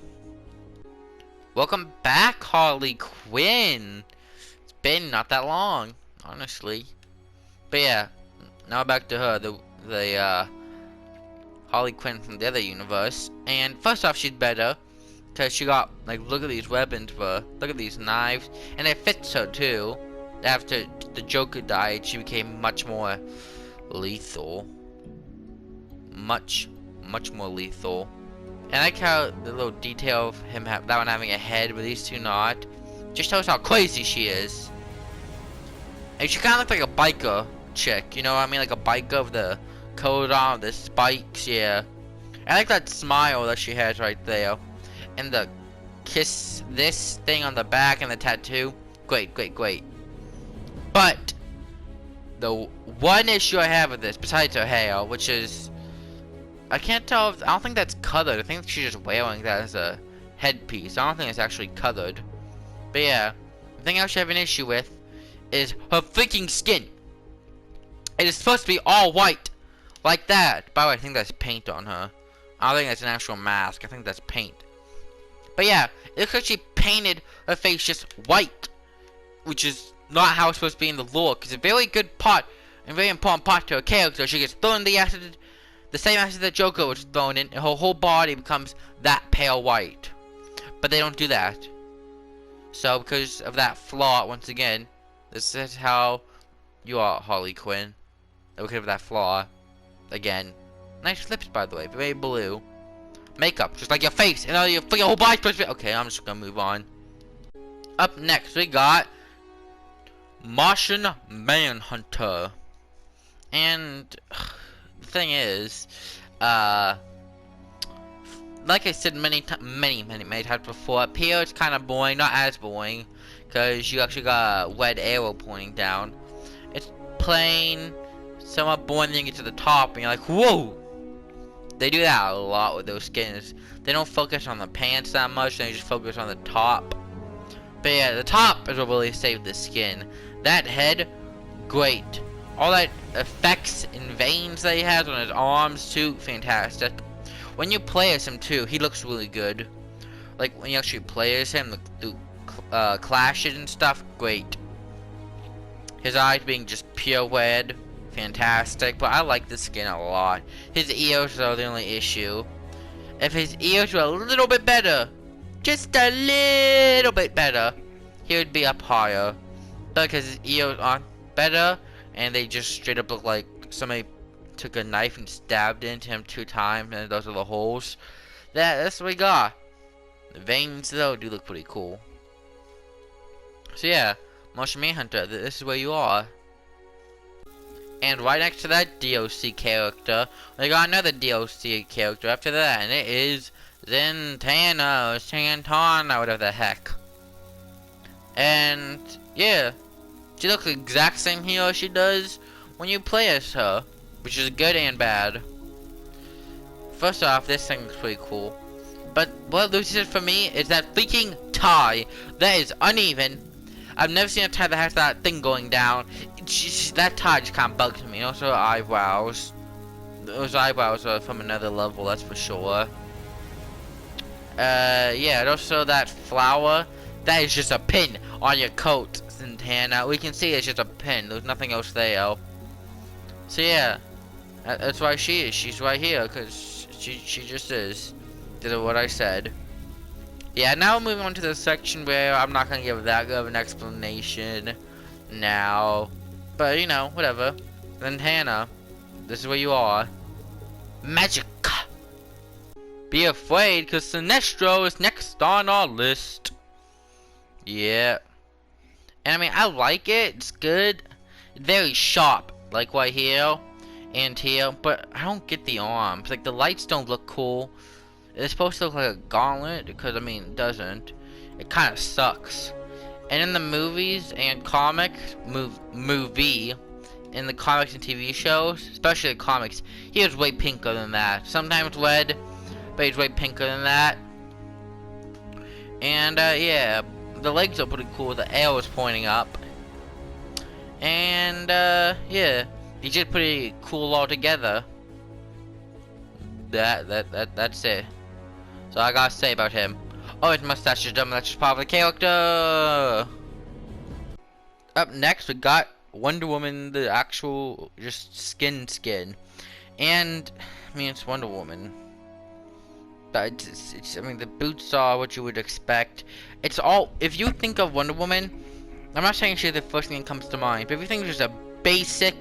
Welcome back, Harley Quinn. It's been not that long, honestly. But yeah, now back to her, the Harley Quinn from the other universe. And first off, she's better. Because she got, like, look at these weapons, bro. Look at these knives. And it fits her, too. After the Joker died, she became much more lethal. Much more lethal. And I like how the little detail of him, that one having a head, but these two not. Just shows how crazy she is. And she kind of looks like a biker chick, you know what I mean? Like a biker with the coat on, the spikes, yeah. I like that smile that she has right there. And the kiss, this thing on the back and the tattoo. Great. But the one issue I have with this, besides her hair, which is, I can't tell if, I don't think that's colored. I think she's just wearing that as a headpiece. I don't think it's actually colored. But yeah, the thing I actually have an issue with is her freaking skin. It is supposed to be all white, like that. By the way, I think that's paint on her. I don't think that's an actual mask. I think that's paint. But yeah, it looks like she painted her face just white, which is not how it's supposed to be in the lore. Because a very good part, and very important part to her character, she gets thrown in the acid, the same acid that Joker was thrown in, and her whole body becomes that pale white. But they don't do that. So because of that flaw, once again, this is how you are, Harley Quinn. Because of that flaw, again. Nice lips, by the way, very blue. Makeup, just like your face, and your whole body's supposed to be. Okay, I'm just gonna move on. Up next, we got Martian Man Hunter. And the thing is, like I said many times before, up here it's kind of boring, not as boring, because you actually got a red arrow pointing down. It's plain, somewhat boring, then you get to the top, and you're like, whoa! They do that a lot with those skins. They don't focus on the pants that much, they just focus on the top. But yeah, the top is what really saved the skin. That head, great. All that effects and veins that he has on his arms too, fantastic. When you play as him too, he looks really good. Like when you actually play as him, through clashes and stuff, great. His eyes being just pure red, fantastic. But I like the skin a lot. His ears are the only issue. If his ears were a little bit better, just a little bit better, he would be up higher. But because his ears aren't better, and they just straight up look like somebody took a knife and stabbed into him 2 times, and those are the holes. That's what we got. The veins though do look pretty cool. So yeah, Martian Manhunter, this is where you are. And right next to that DLC character, we got another DLC character after that, and it is Santana, whatever the heck. And yeah, she looks the exact same hero she does when you play as her, which is good and bad. First off, this thing looks pretty cool. But what loses it for me is that freaking tie. That is uneven. I've never seen a tie that has that thing going down. That tie just kind of bugs me. Also, her eyebrows. Those eyebrows are from another level, that's for sure. Yeah, and also that flower. That is just a pin on your coat, Santana. We can see it's just a pin. There's nothing else there. So yeah, that's why she is. She's right here, because she just is. Did what I said. Yeah, now we're moving on to the section where I'm not gonna give that good of an explanation now. But you know, whatever. Then Hannah, this is where you are. Magic. Be afraid, cause Sinestro is next on our list. Yeah. And I mean, I like it. It's good. Very sharp, like right here and here. But I don't get the arms. Like the lights don't look cool. It's supposed to look like a gauntlet, because I mean it doesn't. It kind of sucks. And in the movies and comics, movie, in the comics and TV shows, especially the comics, he was way pinker than that. Sometimes red, but he's way pinker than that. And yeah, the legs are pretty cool. The arrow is pointing up. And yeah, he's just pretty cool altogether. That's it. So I gotta say about him. Oh, his mustache is dumb. That's just part of the character. Up next, we got Wonder Woman, the actual just skin. And I mean, it's Wonder Woman. But I mean, the boots are what you would expect. It's all, if you think of Wonder Woman, I'm not saying she's the first thing that comes to mind, but if you think just a basic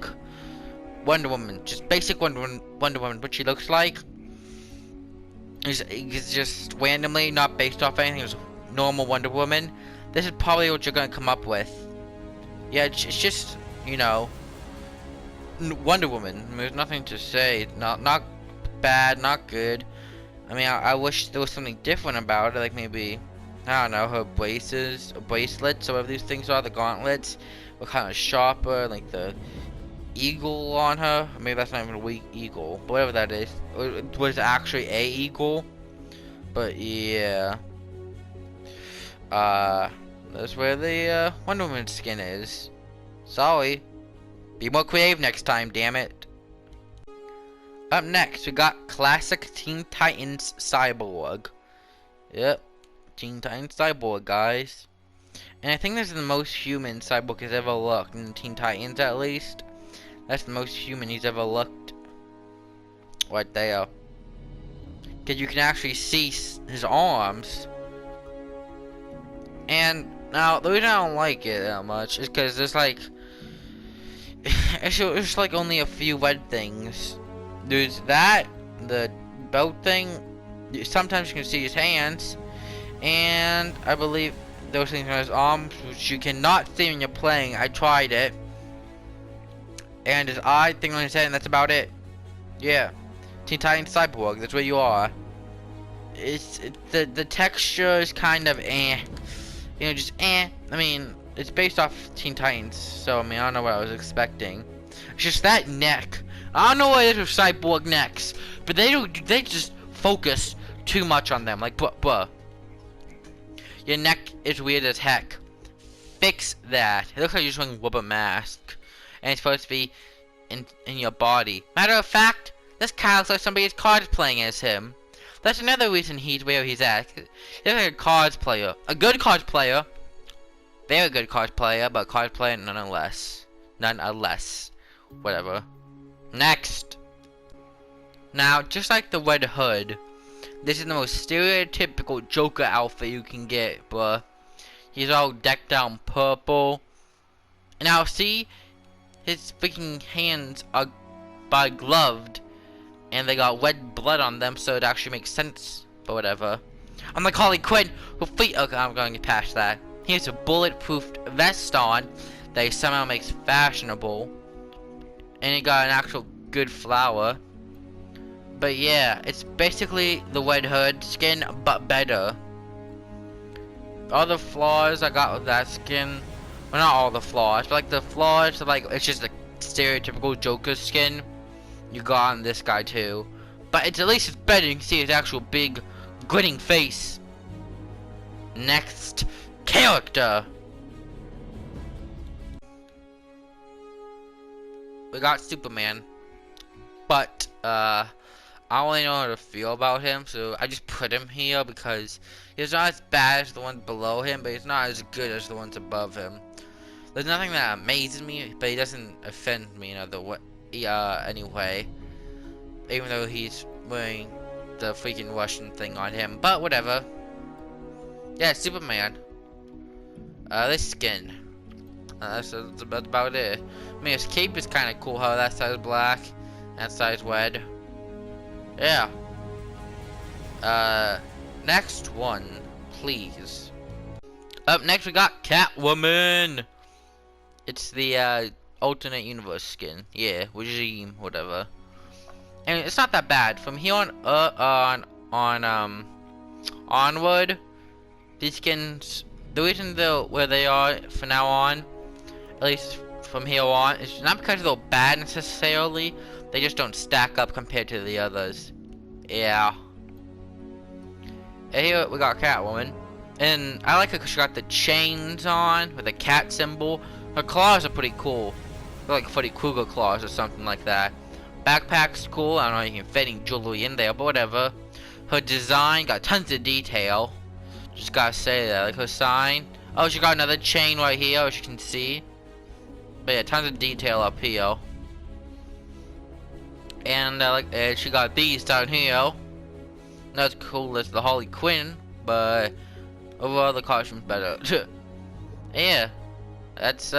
Wonder Woman, just basic Wonder Woman, what she looks like, is just randomly, not based off anything, it's normal Wonder Woman, this is probably what you're gonna come up with. Yeah, it's just, you know, Wonder Woman. I mean, there's nothing to say. Not bad, not good. I mean, I wish there was something different about it, like maybe, I don't know, her bracelets, or whatever these things are, the gauntlets, were kind of sharper, like the eagle on her. Maybe that's not even a weak eagle, but whatever that is, it was actually a eagle. But yeah, that's where the Wonder Woman skin is. Sorry, be more creative next time, damn it. Up next, we got classic Teen Titans Cyborg. Yep, Teen Titans Cyborg, guys. And I think this is the most human Cyborg has ever looked, in Teen Titans at least. That's the most human he's ever looked. Right there. Because you can actually see his arms. And now, the reason I don't like it that much is because there's like... it's like only a few red things. There's that, the belt thing, sometimes you can see his hands, and I believe those things are his arms, which you cannot see when you're playing. I tried it. And his eye thing on his head, and that's about it. Yeah. Teen Titans Cyborg, that's where you are. It's the texture is kind of eh. You know, just eh. I mean, it's based off Teen Titans, so I mean, I don't know what I was expecting. It's just that neck. I don't know what it is with Cyborg necks, but they just focus too much on them. Like, bruh. Your neck is weird as heck. Fix that. It looks like you're just wearing a rubber mask. And it's supposed to be in your body. Matter of fact, this kind of looks like somebody's cosplaying as him. That's another reason he's where he's at. He's like a cosplayer. A good cosplayer. Very good cosplayer, but cosplayer nonetheless. Nonetheless. Whatever. Next. Now, just like the Red Hood, this is the most stereotypical Joker outfit you can get, bruh. He's all decked out in purple. And now, see, his freaking hands are gloved, and they got red blood on them, so it actually makes sense, but whatever. Unlike Harley Quinn, who okay, I'm going to get past that. He has a bulletproof vest on that he somehow makes fashionable. And he got an actual good flower. But yeah, it's basically the Red Hood skin, but better. All the flaws I got with that skin, well, not all the flaws, but like the flaws, like it's just a stereotypical Joker skin. You got on this guy too, but at least it's better. You can see his actual big, grinning face. Next character. We got Superman, but I don't really know how to feel about him, so I just put him here because he's not as bad as the ones below him, but he's not as good as the ones above him. There's nothing that amazes me, but he doesn't offend me in other way, anyway. Even though he's wearing the freaking Russian thing on him, but whatever. Yeah, Superman. This skin. That's about it. I mean, his cape is kind of cool how that side is black, that side is red. Yeah. Next one, please. Up next, we got Catwoman. It's the alternate universe skin. Yeah, regime, whatever. And it's not that bad. From here onward, these skins, the reason they're where they are for now on, at least from here on, it's not because they're bad necessarily. They just don't stack up compared to the others. Yeah. And here we got Catwoman. And I like her because she got the chains on with the cat symbol. Her claws are pretty cool. They're like Freddy Krueger claws or something like that. Backpack's cool. I don't know, you can fit any jewelry in there, but whatever. Her design got tons of detail. Just gotta say that. Like her sign. Oh, she got another chain right here, as you can see. But yeah, tons of detail up here. And she got these down here. Not as cool as the Harley Quinn, but overall the costume's better. Yeah, that's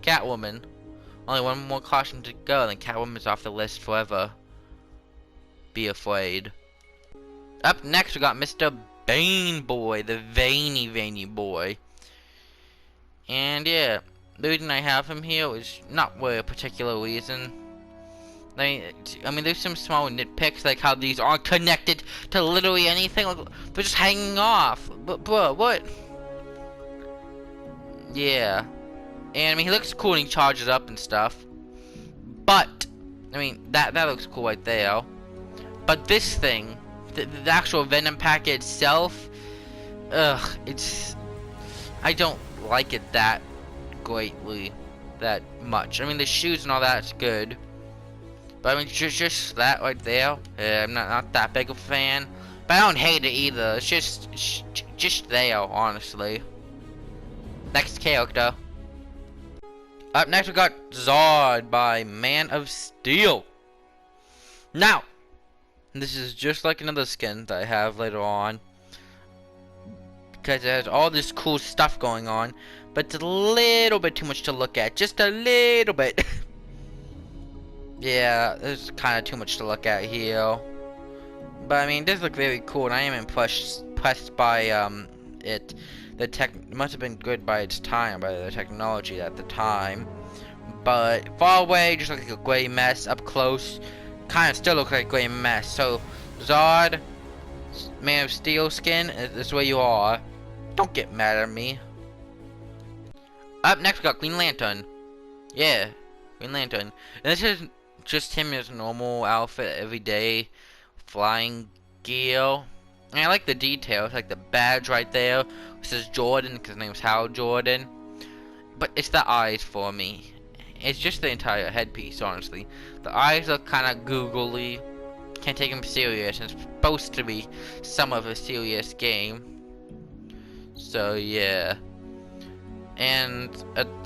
Catwoman. Only one more costume to go, and Catwoman's off the list forever. Be afraid. Up next, we got Mr. Beanboy, the veiny boy. And yeah, the reason I have him here is not for a particular reason. I mean, there's some small nitpicks, like how these aren't connected to literally anything. Like, they're just hanging off. But, bro, what? Yeah. And, I mean, he looks cool and he charges up and stuff. But, I mean, that looks cool right there. But this thing, the actual Venom pack itself, I don't like it that greatly, that much. I mean, the shoes and all that's good. But I mean, just that right there, I'm not that big of a fan. But I don't hate it either. It's just there, honestly. Next character. Up next, we got Zod by Man of Steel. Now, this is just like another skin that I have later on, because it has all this cool stuff going on, but it's a little bit too much to look at. Just a little bit. Yeah, there's kind of too much to look at here. But I mean, it does look very cool, and I am impressed by it. It must have been good by its time, by the technology at the time. But far away, just like a gray mess. Up close, kind of still looks like a gray mess. So, Zod, Man of Steel skin, is where you are. Don't get mad at me. Up next, we got Green Lantern. Yeah, Green Lantern. And this is just him in his normal outfit, everyday flying gear. And I like the details, like the badge right there. It says Jordan, because his name's Hal Jordan. But it's the eyes for me. It's just the entire headpiece, honestly. The eyes are kind of googly. Can't take him serious. And it's supposed to be some of a serious game. So, yeah. And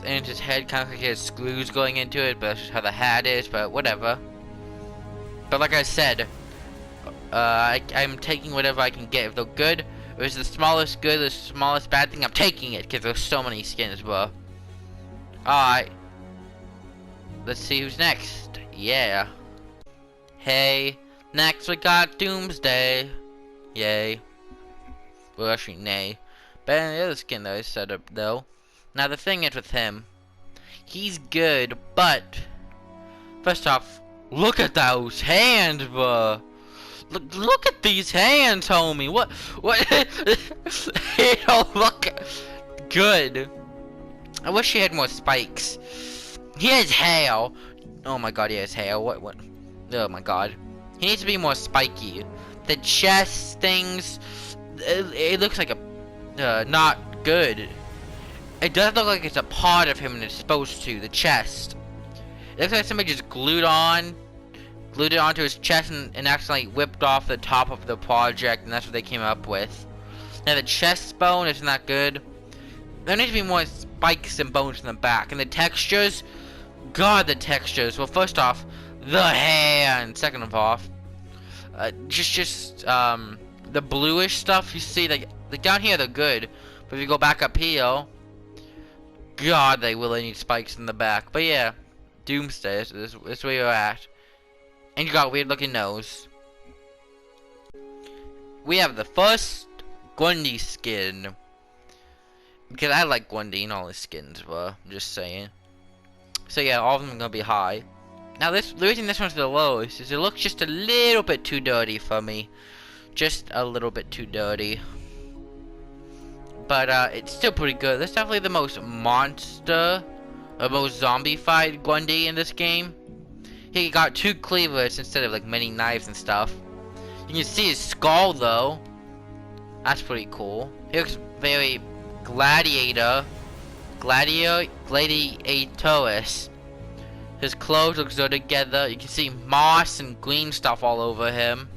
his head kind of like he has screws going into it, but that's just how the hat is, but whatever. But like I said, I'm taking whatever I can get. If they're good, if it's the smallest good, the smallest bad thing, I'm taking it, because there's so many skins, bro. Alright. Let's see who's next. Yeah. Hey. Next we got Doomsday. Yay. Well, actually, nay. Better than the other skin that I set up, though. Now, the thing is with him, he's good, but first off, look at those hands, bro. Look at these hands, homie. What? He don't look good. I wish he had more spikes. He has hair. Oh my god, he has hair. What? Oh my god. He needs to be more spiky. The chest things, it looks like a not good. It does look like it's a part of him and it's supposed to, the chest. It looks like somebody just glued it onto his chest and accidentally whipped off the top of the project, and that's what they came up with. Now the chest bone isn't that good. There needs to be more spikes and bones in the back. And the textures, god, the textures. Well, first off, the hand. Second of all, the bluish stuff you see, like down here they're good, but if you go back up here, god, they really need spikes in the back. But yeah, Doomsday, that's where you're at. And you got a weird looking nose. We have the first Gwendy Skin. Because I like Gwendy and all his skins, bro. I'm just saying. So yeah, all of them are gonna be high. Now the reason this one's the lowest is it looks just a little bit too dirty for me. Just a little bit too dirty. But it's still pretty good. That's definitely the most monster, or most zombie-fied Gwendy in this game. He got 2 cleavers instead of like many knives and stuff. You can see his skull though. That's pretty cool. He looks very gladiatorous. His clothes look so together. You can see moss and green stuff all over him.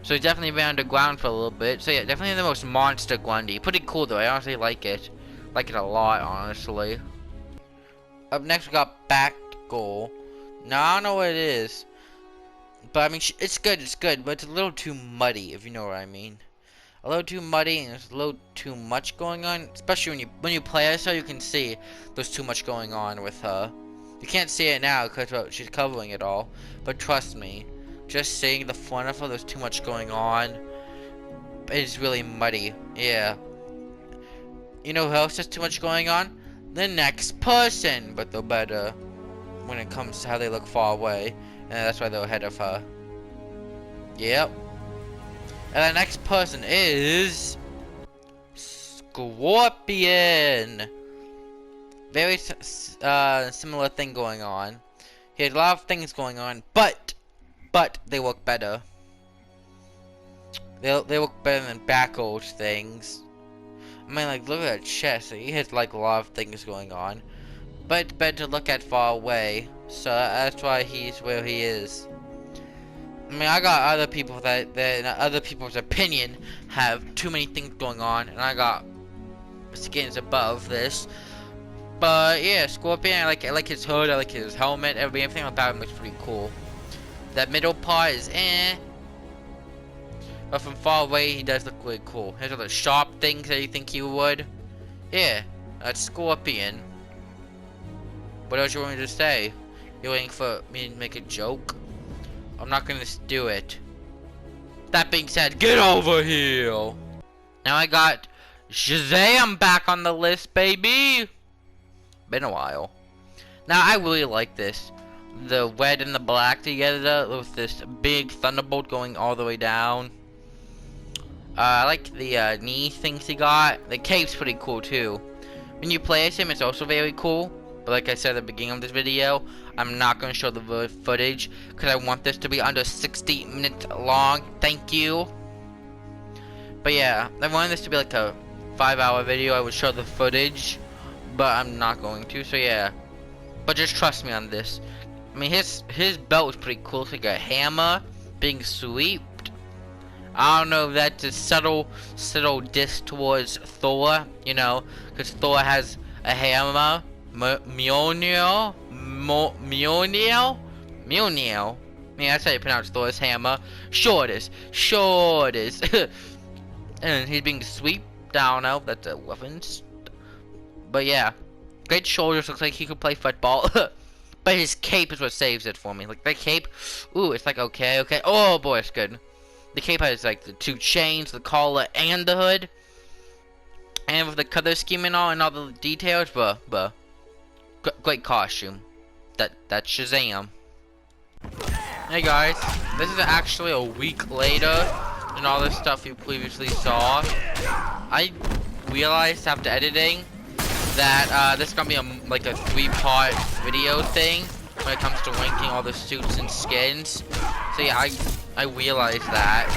So he's definitely been underground for a little bit. So yeah, definitely the most monster Gwendy. Pretty cool though. I honestly like it. Like it a lot, honestly. Up next we got Batgirl. Now I don't know what it is. But I mean, it's good, but it's a little too muddy, if you know what I mean. A little too muddy, and there's a little too much going on. Especially when you play as her, you can see there's too much going on with her. You can't see it now because she's covering it all. But trust me, just seeing the front of her, there's too much going on. It's really muddy. Yeah. You know who else has too much going on? The next person, but they're better when it comes to how they look far away, and that's why they're ahead of her. Yep. And the next person is Scorpion. Very similar thing going on. He has a lot of things going on, but they work better. They work better than Backhold's things. I mean, like, look at that chest. He has like a lot of things going on, but it's better to look at far away. So that's why he's where he is. I mean, I got other people that in other people's opinion have too many things going on, and I got skins above this. But yeah, Scorpion, I like his hood, I like his helmet, everything about him looks pretty cool. That middle part is but from far away he does look really cool. Here's all the sharp things that you think he would. Yeah, that's Scorpion. What else you want me to say? You're waiting for me to make a joke? I'm not gonna do it. That being said, get over here! Now I got Shazam back on the list, baby! Been a while. Now I really like this. The red and the black together with this big thunderbolt going all the way down. I like the knee things he got. The cape's pretty cool too. When you play as him, it's also very cool. But like I said at the beginning of this video, I'm not going to show the footage because I want this to be under 60 minutes long. Thank you. But yeah, I wanted this to be like a 5-hour video. I would show the footage, but I'm not going to. So yeah, but just trust me on this. I mean, his belt is pretty cool. It's like a hammer being sweeped. I don't know if that's a subtle diss towards Thor, you know, because Thor has a hammer. Mjolnir? Mjolnir? Yeah, that's how you pronounce Thor's hammer. Sure it is. And he's being swept down now. That's a weapons. But yeah, great shoulders. Looks like he could play football. But his cape is what saves it for me. Like that cape, ooh, it's like okay. Oh boy, it's good. The cape has like the 2 chains, the collar, and the hood, and with the color scheme and all the details. But great costume. That's Shazam. Hey guys, this is actually a week later than all this stuff you previously saw. I realized after editing that this is gonna be like a 3-part video thing when it comes to ranking all the suits and skins. So yeah, I realized that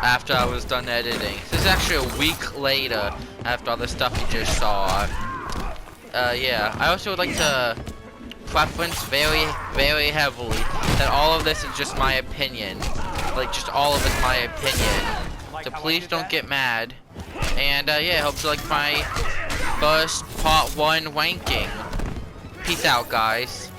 after I was done editing. So this is actually a week later after all the stuff you just saw. Yeah, I also would like to preference very heavily that all of this is just my opinion. Like, just all of it's my opinion. So please don't get mad. And yeah, hope you like my first part 1 ranking. Peace out, guys.